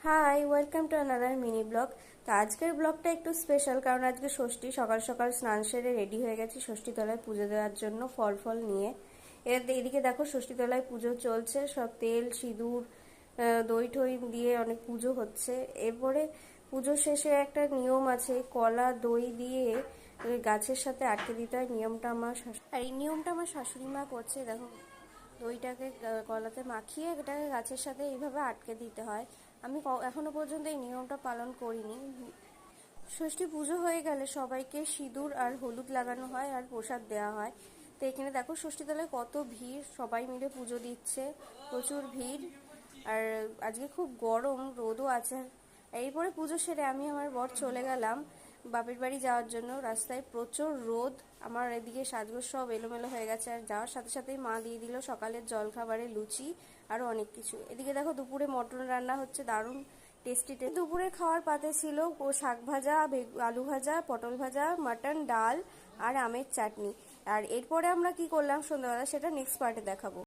High, welcome to another mini vlog. তো আজকের ব্লগটা একটু স্পেশাল, কারণ আজকে ষষ্ঠী। সকাল সকাল স্নান সেরে রেডি হয়ে গেছি ষষ্ঠী তলায় পুজো দেওয়ার জন্য ফল ফল নিয়ে। এদিকে দেখো ষষ্ঠী তলায় পুজো চলছে, সব তেল সিঁদুর দই ঠই দিয়ে অনেক পুজো হচ্ছে। এরপরে পুজো শেষে একটা নিয়ম আছে, কলা দই দিয়ে গাছের সাথে আটকে দিতে হয়। নিয়মটা আর এই নিয়মটা আমার শাশুড়ি মা করছে। দেখো, দইটাকে কলাতে মাখিয়ে এটাকে গাছের সাথে এইভাবে আটকে দিতে হয়। আমি এখনো পর্যন্ত এই নিয়মটা পালন করিনি। ষষ্ঠী পুজো হয়ে গেলে সবাইকে সিঁদুর আর হলুদ লাগানো হয় আর প্রসাদ দেওয়া হয়। তো এখানে দেখো ষষ্ঠীতলায় কত ভিড়, সবাই মিলে পুজো দিচ্ছে, প্রচুর ভিড়। আর আজকে খুব গরম, রোদও আছে। এরপরে পুজো সেরে আমি আমার বর চলে গেলাম বাপের বাড়ি যাওয়ার জন্য। রাস্তায় প্রচুর রোদ, আমার এদিকে সাজগোজ সব এলোমেলো হয়ে গেছে। আর যাওয়ার সাথে সাথেই মা দিয়ে দিল সকালের জলখাবারে লুচি আরও অনেক কিছু। এদিকে দেখো দুপুরে মটন রান্না হচ্ছে, দারুণ টেস্টি। দুপুরের খাওয়ার পাতে ছিল শাক ভাজা, আলু ভাজা, পটল ভাজা, মাটন, ডাল আর আমের চাটনি। আর এরপরে আমরা কি করলাম সন্ধ্যাবেলা, সেটা নেক্সট পার্টে দেখাবো।